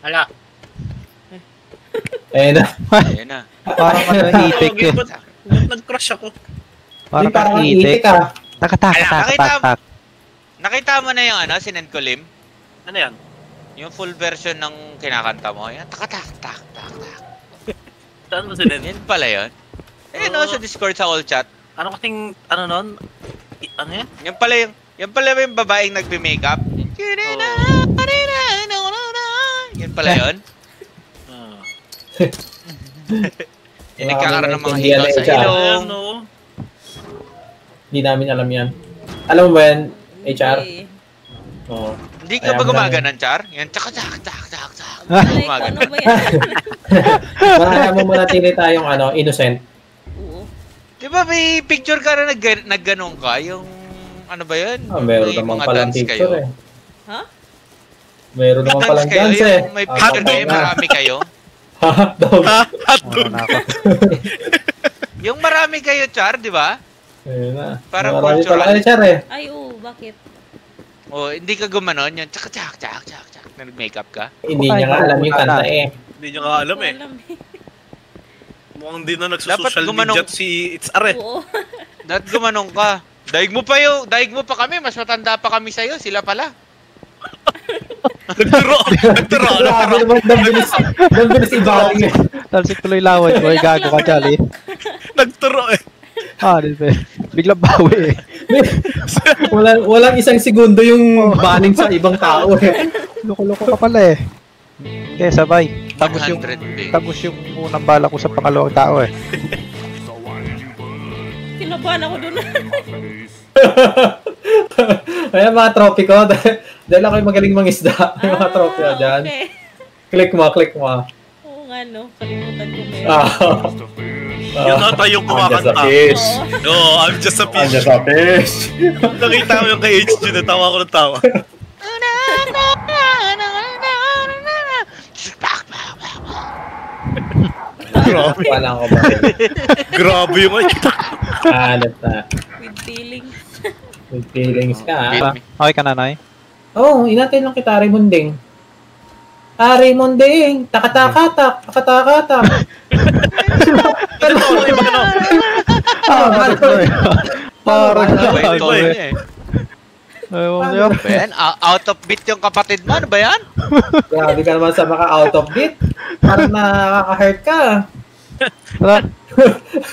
Hala. Ayun na. Ayun na. Parang itik eh. Ba't nag-crush ako? Parang Parang itik. itik ah. Tak. Nakita mo na yung ano, sinend ko Lim? Ano yan? Yung full version ng kinakanta mo. Yan, tak. Saan mo sinend? Yan pala yun. Eh no, sa Discord sa all chat. Ano kasing, ano nun? Ano yan? Yan pala yung babaeng nagbe-makeup. Yan pala yun. Yung nagkakaroon ng mga hikaw sa ilong. Ano? Hindi namin alam yan. Alam mo ba yan, HR? Oo. Hindi ka ba gumaganon, Char? Yan, tsak. Like, ano ba yan? Maraya mo muna tili tayong ano, innocent. Oo. Di ba may picture ka na nagganong ka? Yung, ano ba yun? Meron May naman mga palang dance picture kayo. eh. Ha? Meron naman palang dance eh. Yung may picture kayo, marami kayo. Hotdog. Hotdog. Yung marami kayo, Char, di ba? Ayun na. Parang marami cultural. pala HR eh. Ay, oo. Bakit? O, hindi ka gumanon, yung tsak. Nag-makeup ka. Hindi niya nga alam yung kanta eh. Hindi nyo nga alam eh. Alam eh. Mukhang di na Dapat nagsusocial gumanong- media si It's-Ar eh. Oo. Dapat gumanong ka. Daig mo pa kami, mas matanda pa kami sa'yo, sila pala. Nagturo. Grabe naman, dambilis ibaling eh. Talsik tuloy laway ko. Ay, gago ka, Jolly. Nagturo eh. Dito eh. Biglang bawi eh. Walang isang segundo yung banning sa ibang tao eh. Loko-loko ka pala eh. Okay, sabay. Tapos 100 yung unang bala ko sa pangalawang tao eh. Kinabahan ako dun. Ayan mga trophy ko. Dahil ako'y magaling mangisda. Yung mga trophy ko dyan. Okay. Click mo. Oo nga no. Kalimutan ko meron. Yun ata yung kumakanta. I'm just a fish. Nakita mo yung kay HG, natawa ko ng tawa. Grabe. Wala ko ba? Grabe yung Alat na. With feelings. With feelings ka Feel ha. me. Okay ka na, Nay? Oo, inatay lang kita, Raymonding. Raymonding! Takatakatak! Takatakatak! Ano to? Iba ano? Parang Kwento eh. niya eh. Ewan niyo. Ba yan? Out of beat yung kapatid mo, ano ba yan? Grabe ka naman sa mga out of beat. Parang nakaka-hurt ka.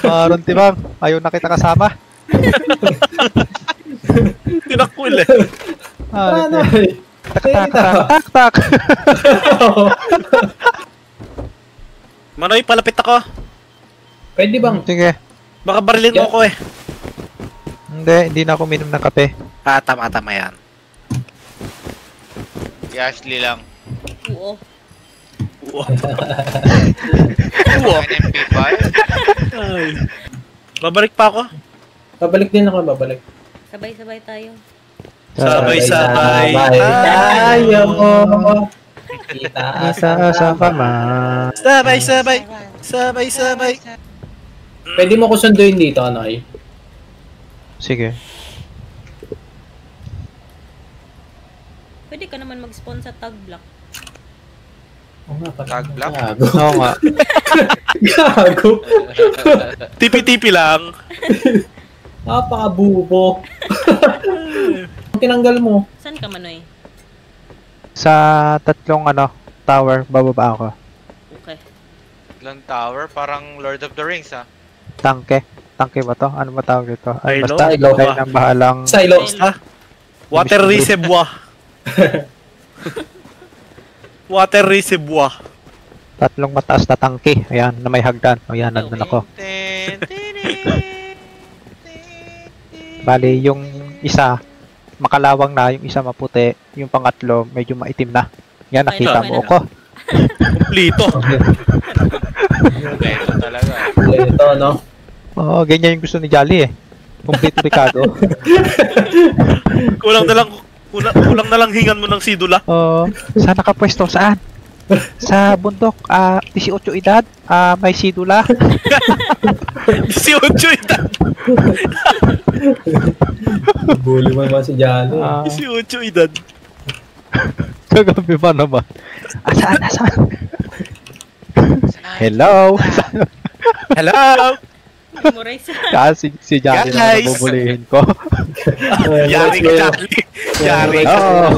Parang tibang. Ayaw na kita kasama. Tinakwil eh. Ano Okay. eh. Tak. Manoy, palapit ako. Pwede bang? Sige. Baka barilin mo ko eh. Hindi na ako minom ng kape. Tama yan. Si Ashley lang. Oo. NMP5. Ay. Babalik pa ako. Babalik din ako, babalik. Sabay-sabay tayo. Sabay-sabay tayo. Kita Isa pa ma. Sabay-sabay. Pwede mo ko sunduin dito, Anoy. Sige. Pwede ka naman mag-spawn sa tag block. Oo nga, pala. Tag block? Gago. Oo nga. Gago. Tipi-tipi lang. Napaka-bubo. Tinanggal mo. Saan ka, Manoy? Sa tatlong tower, bababa ako. Okay. Lang tower, parang Lord of the Rings ah. Tangke. Tangke ba to? Ano ba tawag dito? Ay, Silo? basta ikaw kayo ng bahalang Silo. Water reservoir. Water reservoir. tatlong mataas na tangke. Ayan, na may hagdan. Ayan, nandun ako. Bali, yung isa, makalawang na, yung isa maputi, yung pangatlo, medyo maitim na. Yan, nakita mo ako. Kumplito. Kompleto talaga. Ito, no? Oo, ganyan yung gusto ni Jolly eh. Complete Ricardo. Kulang na lang hingan mo ng sidula. Oo, saan nakapwesto? Saan? Sa bundok, 18 edad, may sidula. 18 ita. Bully mo naman si Jalo. 18 edad. Kagabi pa naman. Asaan? Hello? Hello! Memorize. Si Johnny na Guys! nabubulihin ko. Yari ka, Charlie. Yari ka.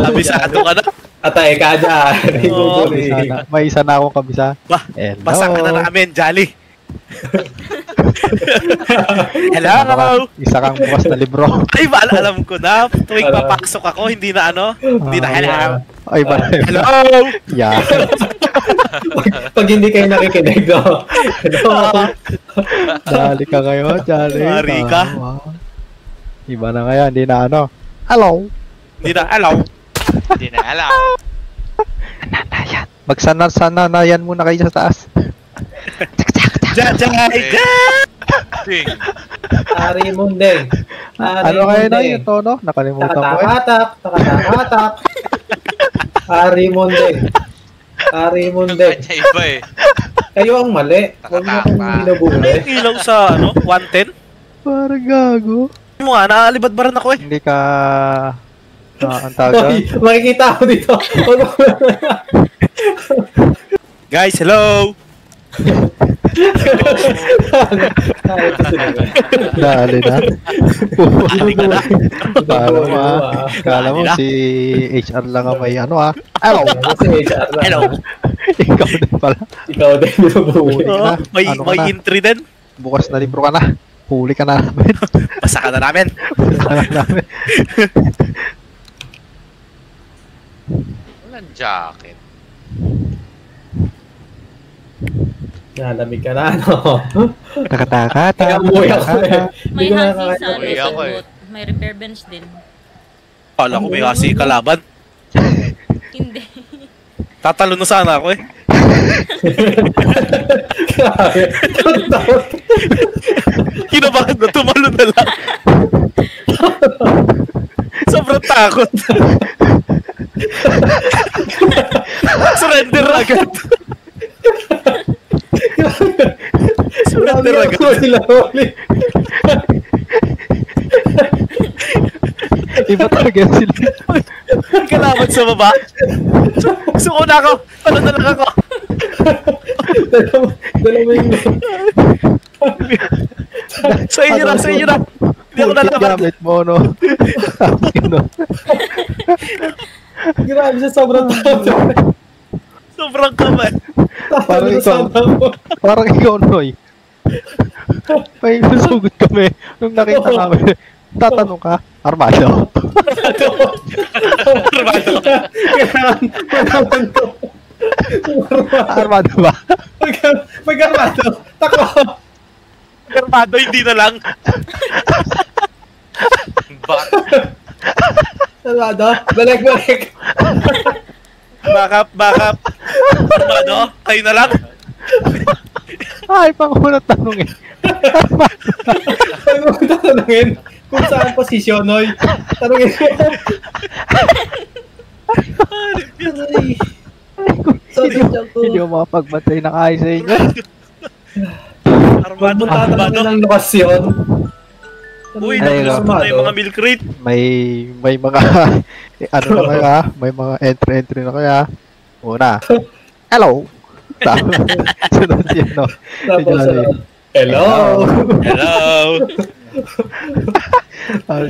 Kabisado ka na. Atay ka dyan. Oo. May isa na akong kabisa. Bah, Hello. basa ka na namin, Jolly. Hello! Isa kang bukas na libro. Ay, alam ko na. Tuwing papasok ako, hindi na hindi na hello. Ay, ba? Hello! Yeah. Pag hindi kayo nakikinig, no? Jolly ka ngayon, Jolly. Mari ka. Iba na ngayon, hindi na ano. Hello. Hindi na hello. Hindi na alam. Nananayan. Magsana-sananayan muna kayo sa taas. Jajay! Ting. Ari Mundeng. Ano kayo na yung tono? Nakalimutan ko eh. Takatak. Ari Mundeng. Ari Mundeng. Kanya iba eh. Kayo ang mali. Huwag mo akong binubuli. Ilaw sa 110? Parang gago. Hindi mo nga, naalibadbaran ako eh. Hindi ka... ang tagal. Makikita ko dito. Guys, hello! Dali na. Ari ka na. Kala mo si HR lang ang may ano ah. Hello. Hello. Ikaw din pala. Ikaw din binubuli. Oo, may Ano ka na? entry din. Bukas na libro ka na. Huli ka na namin. Basa ka na namin. Basta ka namin. Walang jacket. Nalamig ka na, ano? Takataka. Kaya umuwi ako eh. May Hindi ko hasi nakakaya. sa Uy, ako eh. bot. May repair bench din. Kala ko may kasi kalaban. Hindi. Tatalo na sana ako eh. Grabe. Takot. Kinabahan na, tumalo na lang. Sobrang takot. Surrender agad. Surrender agad. Sila ulit. Iba talaga sila. May kalaban sa baba. Suko na ako. Ano na lang ako. Dalawa yung... Sa inyo na, sa inyo na. Hindi ako Bakit nalaban. gamit mo, no? Grabe siya, sobrang takot. Sobrang kamay. Parang ikaw. Parang ikaw, Noy. May nasugot kami. Nung nakita namin, tatanong ka, armado. Armado ba? Pag-armado, takbo. Armado, hindi na lang. Armado, balik. Backup. Armado, kayo na lang. Ay, pangunang tanong eh. Ano mo tatanungin? Kung saan posisyon, Noy? Tanungin mo. Ay. Hindi mo makapagbantay ng ayos sa inyo. Huwag mo tatanungin ng lokasyon. Uy, Ay, nagulos mo na yung mga milk crate. May mga ano na kaya? May mga entry na kaya. Una. Hello. Sunod yun, no? Tapos, hello.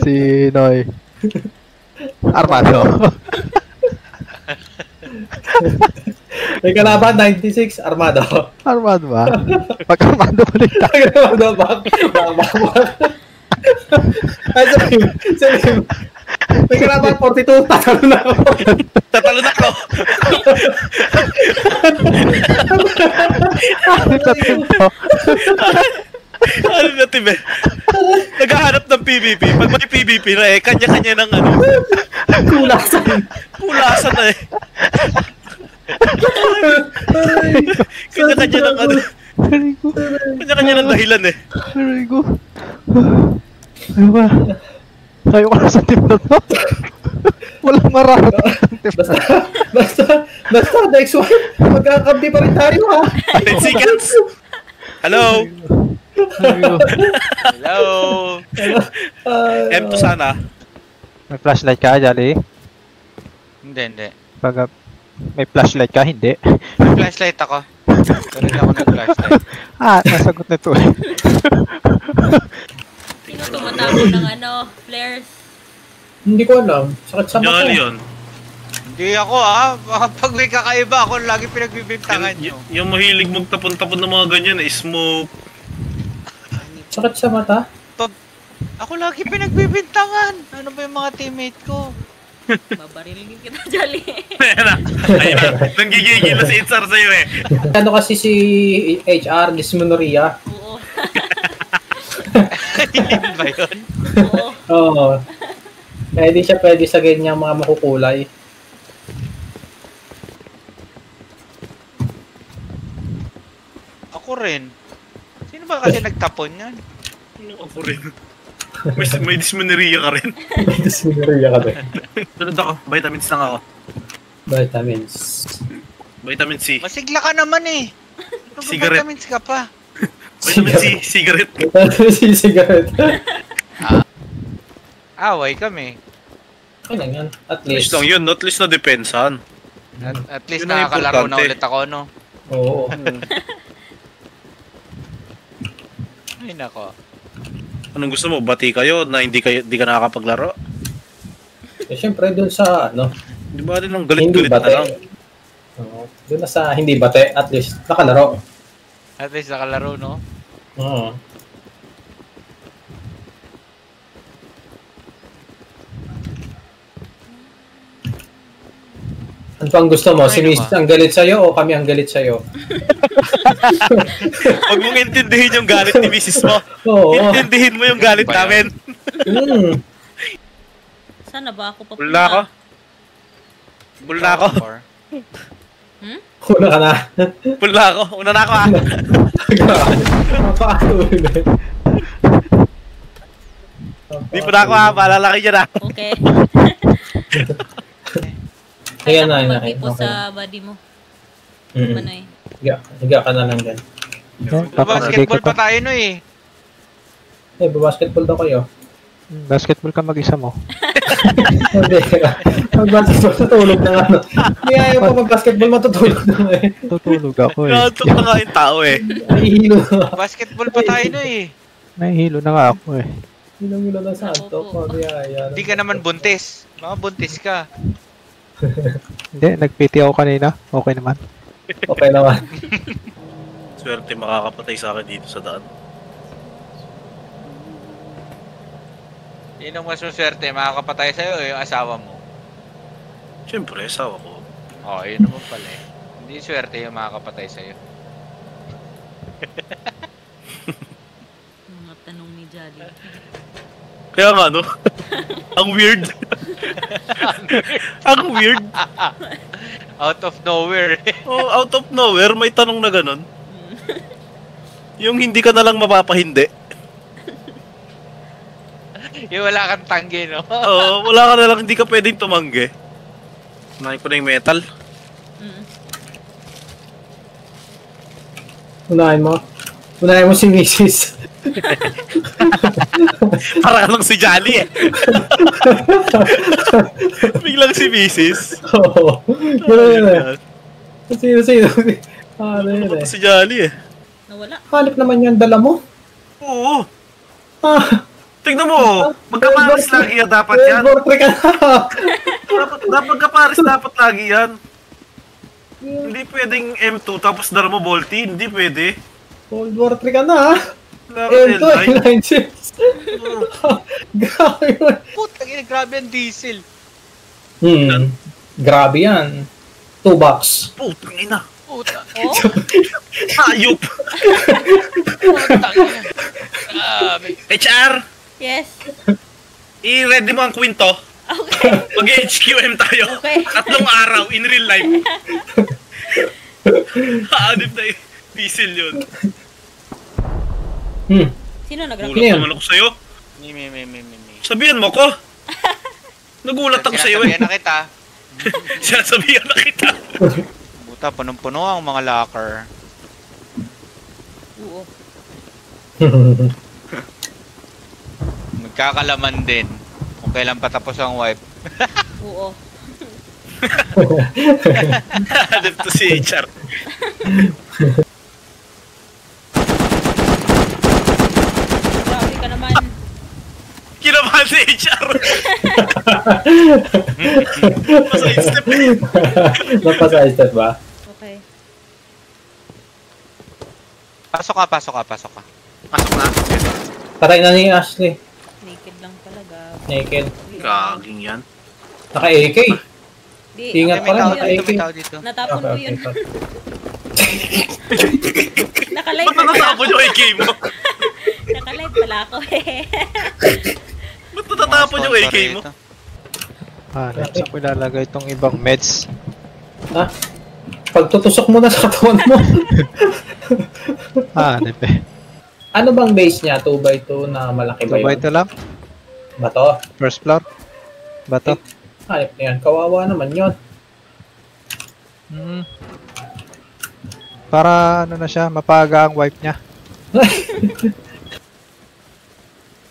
Si Noy. Armado. May kalaban, 96, armado. Armado ba? Pag armado balik tayo. Armado, back. Ay, salim. May kalaban, 42, tatalo na ako. Ano na, Tibe? Naghahanap ng PvP. Pag may PvP na eh, kanya-kanya ng ano. Kulasan na eh. Kanya-kanya ng ano. Kanya-kanya ng dahilan eh. Aray ko. Ano ba? Tayo ka na sa team na to. Walang mararating ng team na to. Basta, next one, magkakampi pa rin tayo, ha? 10 seconds. Hello. Hello. M2 sana. May flashlight ka, Jolly? Hindi. Pag may flashlight ka, hindi. May flashlight ako. Pero hindi ako nag-flashlight. Nasagot na to eh. Sino tumatapon ng flares? Hindi ko alam. Sakit sa mata. Jolly yun. Hindi ako pag may kakaiba ako lagi pinagbibintangan nyo. Yung mahilig magtapon-tapon ng mga ganyan, smoke. Sakit sa mata? Ako lagi pinagbibintangan. Ano ba yung mga teammate ko? Babarilin kita, Jolly. Ayun na. Nanggigigil na si Itzar sa'yo eh. Ano kasi si HR, dysmenorrhea. Oo. Yun ba yun? Oo. Oo. Kaya di siya pwede sa ganyang mga makukulay. Ako rin. Sino ba kasi nagtapon yan? Ako rin. May dysmenorrhea ka rin. May dysmenorrhea ka din. Tulad ako, vitamins lang ako. Vitamins. Vitamin C. Masigla ka naman eh. Ano ba Cigarette. vitamins ka pa? Vitamin C, cigarette. Vitamin C, cigarette. Away kami. Okay lang yan. At At least least. lang yun, at least na depensahan. At least Yun ang nakakalaro na importante. ulit ako, no? Oo. Ay, nako. Anong gusto mo? Bati kayo na hindi ka nakakapaglaro? Eh, syempre dun sa Di ba rin ang hindi galit-galit na lang? bate. Oo. Dun na sa hindi bate, at least nakalaro. At least nakalaro, no? Oo. Ano pang gusto mo? Si Ay, Miss ang galit sa'yo o kami ang galit sa'yo? Huwag mong intindihin yung galit ni Mrs. mo. Oo. Intindihin mo yung galit Ba namin. yun? Sana ba ako papunta? Bula ako. Bula ako. Una ka na. Bula ako. Una na ako ah. Mapakatuloy na. Di pa na ako ah. Paalala kayo dyan ah. Okay. Ayan na, Kaya ayan na. ako mag-ipo Okay. sa body mo. Mm-mm. Manoy. Higa ka na lang dyan. Basketball pa tayo, no eh. Eh, basketball daw kayo. Basketball ka mag-isa mo. Hindi. Mag-basketball, tutulog na nga. Hindi ayaw pa mag-basketball, matutulog na nga eh. Tutulog ako eh. Natok na nga yung tao eh. Nahihilo na. Basketball pa tayo, no eh. Nahihilo na nga ako eh. Hinang-hilo na sa antok. Hindi ka naman buntis. Mga buntis ka. Hindi, nag-PT ako kanina. Okay naman. Okay naman. Swerte makakapatay sa akin dito sa daan. Yun ang mas maswerte, makakapatay sa'yo yung asawa mo. Siyempre, asawa ko. Oo, yun naman pala eh. Hindi swerte yung makakapatay sa'yo. Mga tanong ni Jolly. Kaya nga no. Ang weird. Ang weird. Out of nowhere. Oh, out of nowhere, may tanong na ganun. Yung hindi ka na lang mapapahindi. Yung wala kang tanggi, no? Oo, wala ka na lang, hindi ka pwedeng tumanggi. Nahin ko na yung metal. Unahin mo si Mrs. Para lang si Jolly eh. Biglang si Mrs. Oo. Yun eh. Sino? Ano yun eh. Si Jolly eh. Nawala. Hanip naman yan, dala mo. Oo. Ah, Tignan mo, magkapares lagi yan dapat yan. Portrait ka na. Dapat kapares dapat lagi yan. Hindi pwedeng M2 tapos dala mo Volty, hindi pwede. Cold War 3 ka na. Dapat Ito, L9. L9 chips. Grabe yun. Puta, grabe ang diesel. Grabe yan. 2 bucks. Putang ina. Puta. Oh? Hayop. Putang ina. Grabe. HR, Yes. i-ready mo ang kwento. Okay. Mag-HQM tayo. Okay. 3 araw in real life. Haanip na diesel yun. Sino nag-rock? Gulat naman ako sa'yo. Mi. Sabihan mo ko. Nagulat ako sa'yo eh. Sinasabihan na kita. Sinasabihan na kita. Puta, punong-puno ang mga locker. Oo. Magkakalaman din kung kailan patapos ang wipe. Oo. Hanip to si HR. Grabe ka naman. Kinabahan si HR. Paside step. Napaside step ba? Okay. Pasok ka. Pasok na. Patay na ni Ashley. Naked lang talaga. Naked. Gaging yan. Naka-AK. Di, Ingat May pa lang, tao naka-AK. dito, may tao dito. natapon ko yun. Nakalive Ba't natatapon yung AK mo? Nakalive pala ako eh. Ba't natatapon yung AK mo? Saan ko ilalagay itong ibang meds? Ha? Pagtutusok mo na sa katawan mo. Nipe. Ano bang base niya? 2x2 na malaki ba Sabay yun? ito lang? Bato? First floor? Bato? Hanip na yan. Kawawa naman yun. Para ano na siya, mapaga ang wipe niya.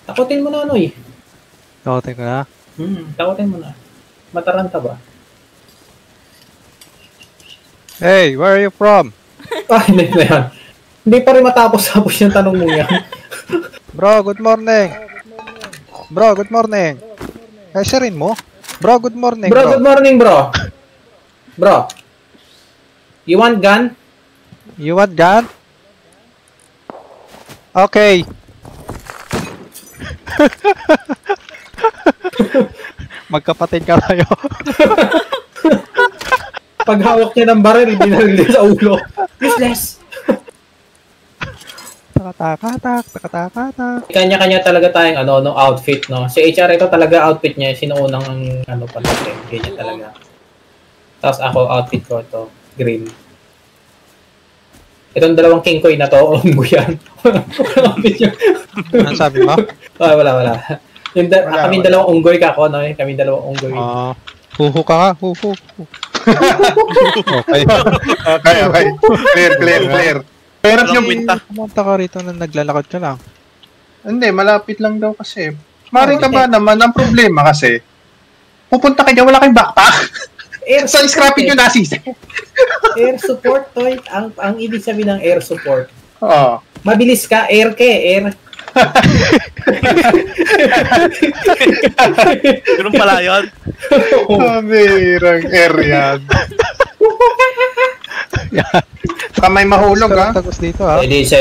Takutin mo na ano eh. Takutin ko na. Takutin mo na. Mataranta ba? Hey, where are you from? Hindi na yan. Hindi pa rin matapos-tapos yung tanong mo yan. Bro, good morning. Bro, good morning. Ay, sharin mo. Bro, good morning, Bro, bro. good morning, bro. Bro. You want gun? You want gun? Okay. Magkapatid ka tayo. Pag hawak niya ng baril, binaril din sa ulo. Useless. Takatakatak. Kanya-kanya talaga tayong no outfit, no? Si HR ito talaga outfit niya, sinuunang pa natin. Ganyan talaga. Tapos ako, outfit ko ito, green. Itong dalawang kingkoy na to, umbo yan. Outfit niya. Ano sabi mo? Wala. Kaming dalawang unggoy ka ako, no? Kaming dalawang unggoy. Huhu ka nga, huhu. Okay. Clear. Pero yung Pumunta ka rito na naglalakad ka lang. hindi, malapit lang daw kasi. Maring ka ba naman, ang problema kasi, pupunta ka dyan, wala kayong backpack. Sa scrapping yung nasisi. Air support, toy. Ang ibig sabihin ng air support. Oo. Mabilis ka, air ka, air. Ganun pala yun. Birang air yan. Baka may mahulog ha. Tagos dito ha. Ladies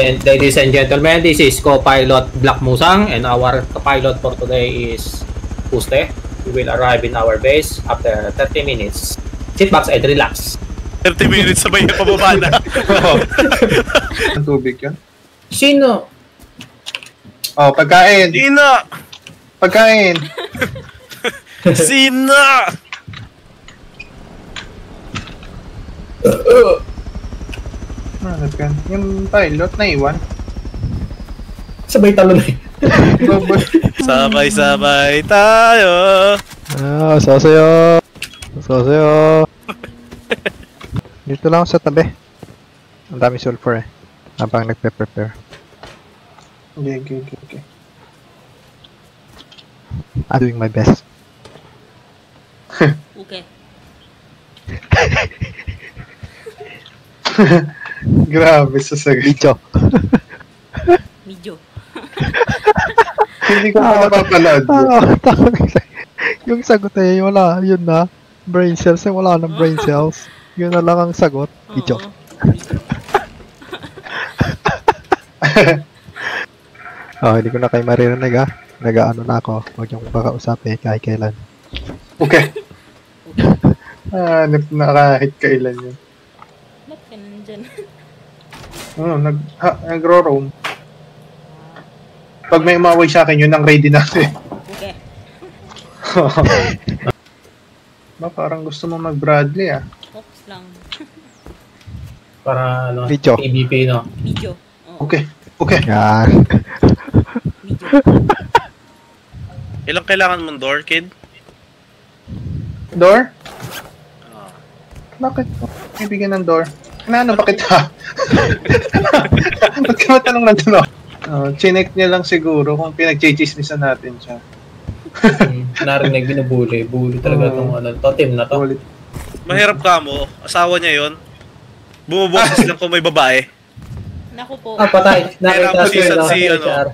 and gentlemen, this is co-pilot Black Musang and our co-pilot for today is Puste. We will arrive in our base after 30 minutes. Sit back and relax. 30 minutes sabay na pababa na. Ang tubig yun. Sino? Oh, pagkain. Sina! Pagkain. Sina! Ano yan? Yung pilot na iwan. Sabay talon eh. Sabay-sabay tayo. Sasayo. Dito lang sa tabi. Ang dami sulfur eh. Habang nagpe-prepare. Okay. I'm doing my best. Okay. Grabe sa sagot. Video. Medyo. Hindi ko pa napapanood. Yung sagot eh, wala. Yun na. Brain cells eh, wala nang brain cells. Yun na lang ang sagot. Video. Oo. Hindi ko na kayo maririnig ha. Nag-ano na ako. Huwag yung pakausapin kahit kailan. Okay. Na kahit kailan yun. Ba't ka nandyan? Nagro-roam. Pag may umaway sa akin, yun ang ready natin. Okay. Parang gusto mo mag-Bradley ah. Oops lang. Para Video. PvP, no? Medyo. Oo. Okay. Yan. Medyo. Ilang kailangan mong door, kid? Door? Bakit? Ibigyan ng door. Bakit ha? Ba't ka matanong na doon? Chinek niya lang siguro kung pinag-chichismisan natin siya. Narinig, binubuli. Bully talaga itong totem na to. Ulit. Mahirap ka mo. Asawa niya yon. Bumuboses lang kung may babae. Naku po. Patay. Kaya Nakita pusisan ko si, yun, ano, HR.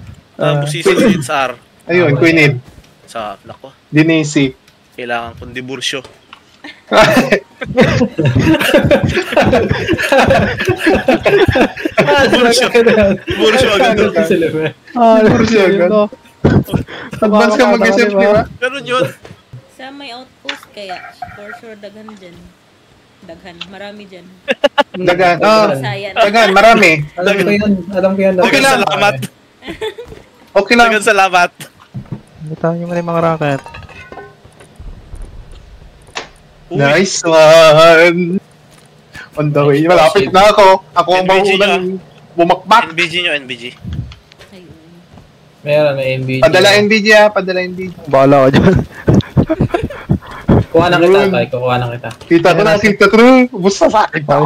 pusisan si HR. Ayun, Queen. Sa, nako, Dinisi. kailangan kong dibursyo. Dibursyo. Dibursyo agad. Dibursyo agad. Advance ka mag-isip, di ba? Ganun yun. Sa may outpost kaya, for sure daghan dyan. Daghan, marami dyan. Dagan. Sayan. Dagan, marami. Alam ko yun. Okay lang. Salamat. Okay lang. Dagan salamat. Bitaw nyo mo na yung mga rocket. Uy, Nice one. On the way. Malapit na ako. Ako ang NBG maunang bumakbak. NBG nyo, NBG. Ayun. Meron, may NBG. Padala NBG ha. Padala NBG. Bahala ka dyan. Kuha na kita, Tay. Kuha na kita. Kita ko na. Kita ko na. Busta sa akin pa.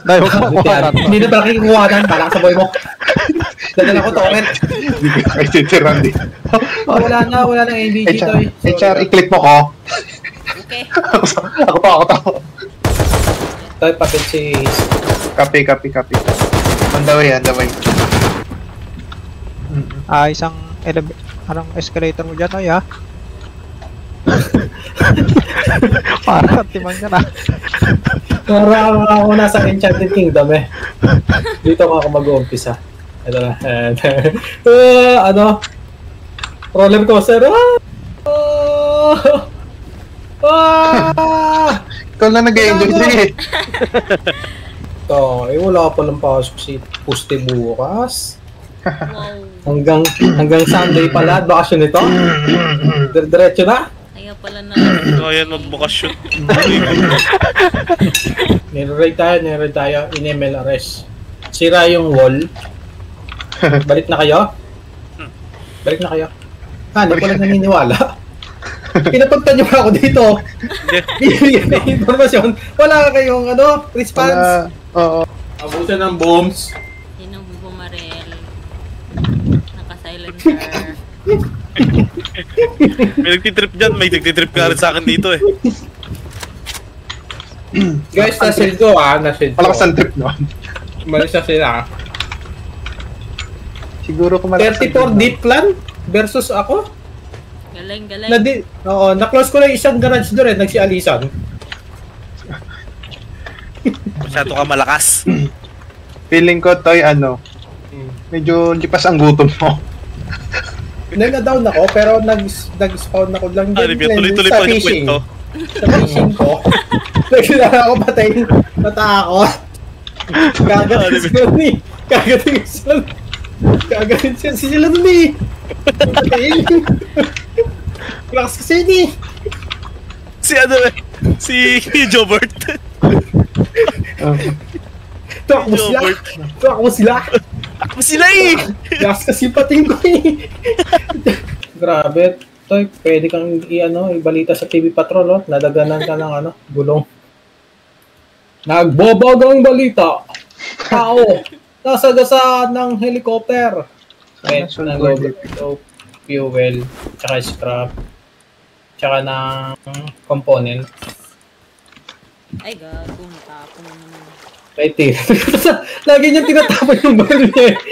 Dahil huwag mo kuha na. Hindi na pala kikuha na. Parang sa boy mo. Dadala ko torrent. Hindi ko kayo titiran din. Wala na NBG, Tay. HR, i-click mo ko. Okay. Ako to. Tay, papit si... Copy. On the way. Isang anong escalator mo dyan, ay ha? Para timang ka na. Parang ako nasa Enchanted Kingdom eh. Dito ako mag-uumpisa. Ito na. Ano? Roller coaster. Ikaw lang nag-enjoy siya eh. Ito, wala pa lang pasok si Puste bukas. Wow. Hanggang Sunday pala, bakasyon ito. Diretso na. Ayaw pala na. Kaya magbukasyon. Nire-raid tayo in MLRS. Sira yung wall. Balik na kayo? Hindi ko lang naniniwala. Pinapunta niyo pa ako dito. Bibigyan ng informasyon. Wala kayong response. Oo. Abutan ng bombs. Sinong bumarel? Naka-silencer. May nagtitrip dyan. May nagtitrip ka rin sa akin dito eh. Guys, na-shield ko na-shield ko. Malakas ang trip naman. Malis na sila. Siguro kung malakas 34 deep clan versus ako. Galing. Na-close ko lang isang garage doon nagsialisan. Masyado ka malakas. Feeling ko, Toy, medyo lipas ang gutom mo. Na-down ako, pero nag-spawn ako lang Ano ba? Tuloy-tuloy pa yung kwento. Sa fishing ko. Nagsilala ako patayin. Natakot. Kagatin sila nun eh. Patayin. Lakas kasi yun eh. Si Jobert. Tuwak mo sila. Ako sila eh! Lakas kasi pating ko eh. Grabe. Toy, pwede kang ibalita sa TV Patrol, oh. Nadaganan ka ng gulong. Nagbabagang balita. Tao, nasa gasaan ng helicopter. Wait, nag-overflow fuel, tsaka scrap, tsaka ng component. Ay, gago. Natapon naman. Right here. Lagi niyang tinatapon yung baril niya eh.